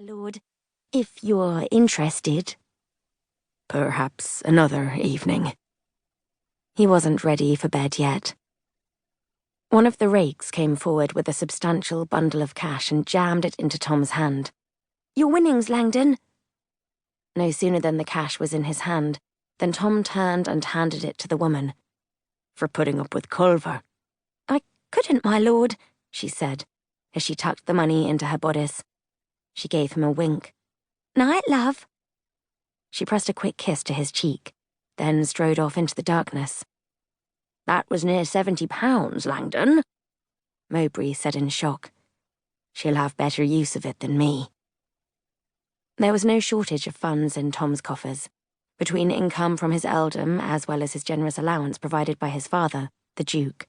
lord, if you're interested. Perhaps another evening. He wasn't ready for bed yet. One of the rakes came forward with a substantial bundle of cash and jammed it into Tom's hand. Your winnings, Langdon. No sooner than the cash was in his hand than Tom turned and handed it to the woman. For putting up with Culver. I couldn't, my lord, she said, as she tucked the money into her bodice. She gave him a wink. Night, love. She pressed a quick kiss to his cheek, then strode off into the darkness. That was near £70, Langdon, Mowbray said in shock. She'll have better use of it than me. There was no shortage of funds in Tom's coffers, between income from his earldom as well as his generous allowance provided by his father, the Duke.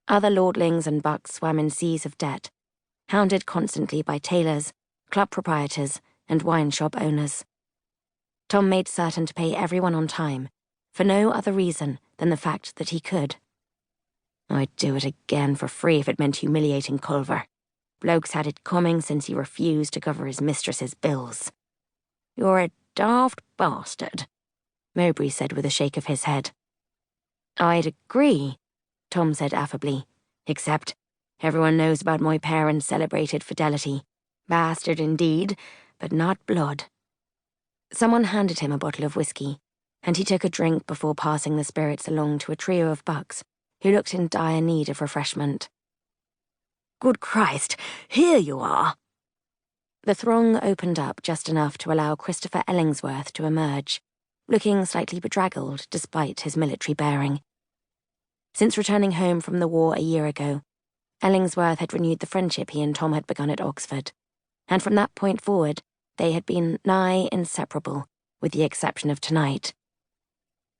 Other lordlings and bucks swam in seas of debt, hounded constantly by tailors, club proprietors, and wine shop owners. Tom made certain to pay everyone on time, for no other reason than the fact that he could. I'd do it again for free if it meant humiliating Culver. Bloke's had it coming since he refused to cover his mistress's bills. You're a daft bastard, Mowbray said with a shake of his head. I'd agree, Tom said affably, except everyone knows about my parents' celebrated fidelity. Bastard indeed, but not blood. Someone handed him a bottle of whiskey, and he took a drink before passing the spirits along to a trio of bucks who looked in dire need of refreshment. Good Christ, here you are! The throng opened up just enough to allow Christopher Ellingsworth to emerge, looking slightly bedraggled despite his military bearing. Since returning home from the war a year ago, Ellingsworth had renewed the friendship he and Tom had begun at Oxford, and from that point forward, they had been nigh inseparable, with the exception of tonight.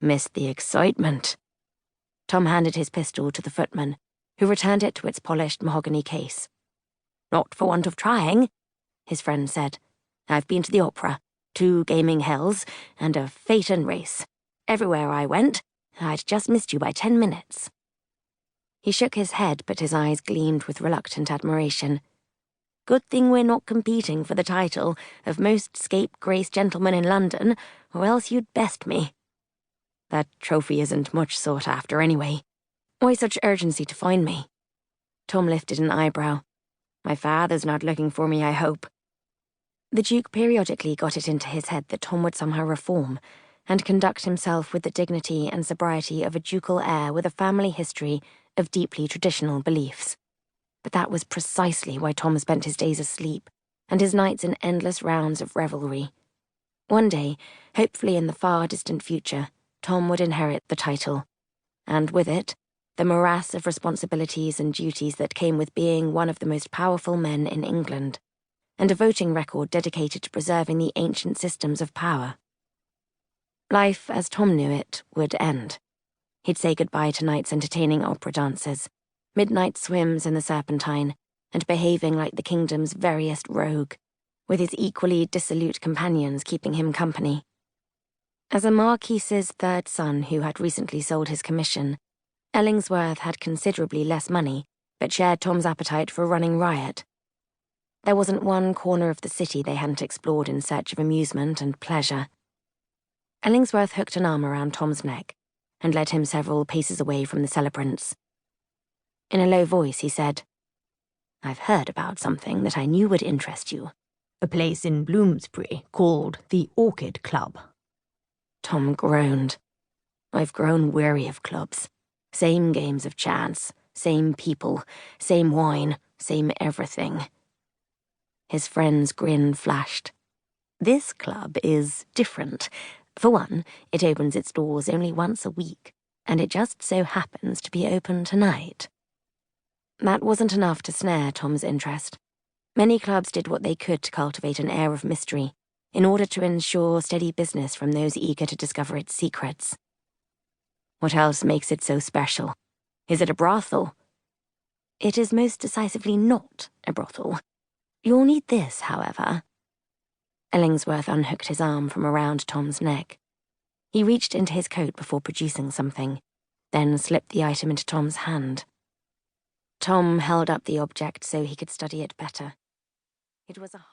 Missed the excitement. Tom handed his pistol to the footman, who returned it to its polished mahogany case. Not for want of trying, his friend said. I've been to the opera, 2 gaming hells, and a phaeton race. Everywhere I went, I'd just missed you by 10 minutes. He shook his head, but his eyes gleamed with reluctant admiration. Good thing we're not competing for the title of most scapegrace gentleman in London, or else you'd best me. That trophy isn't much sought after anyway. Why such urgency to find me? Tom lifted an eyebrow. My father's not looking for me, I hope. The Duke periodically got it into his head that Tom would somehow reform, and conduct himself with the dignity and sobriety of a ducal heir with a family history of deeply traditional beliefs. But that was precisely why Tom spent his days asleep, and his nights in endless rounds of revelry. One day, hopefully in the far distant future, Tom would inherit the title, and with it, the morass of responsibilities and duties that came with being one of the most powerful men in England, and a voting record dedicated to preserving the ancient systems of power. Life, as Tom knew it, would end. He'd say goodbye to nights entertaining opera dances, midnight swims in the Serpentine, and behaving like the kingdom's veriest rogue, with his equally dissolute companions keeping him company. As a marquise's third son who had recently sold his commission, Ellingsworth had considerably less money, but shared Tom's appetite for running riot. There wasn't one corner of the city they hadn't explored in search of amusement and pleasure. Ellingsworth hooked an arm around Tom's neck and led him several paces away from the celebrants. In a low voice, he said, I've heard about something that I knew would interest you. A place in Bloomsbury called the Orchid Club. Tom groaned. I've grown weary of clubs. Same games of chance, same people, same wine, same everything. His friend's grin flashed. This club is different. For one, it opens its doors only once a week, and it just so happens to be open tonight. That wasn't enough to snare Tom's interest. Many clubs did what they could to cultivate an air of mystery, in order to ensure steady business from those eager to discover its secrets. What else makes it so special? Is it a brothel? It is most decisively not a brothel. You'll need this, however. Ellingsworth unhooked his arm from around Tom's neck. He reached into his coat before producing something, then slipped the item into Tom's hand. Tom held up the object so he could study it better. It was a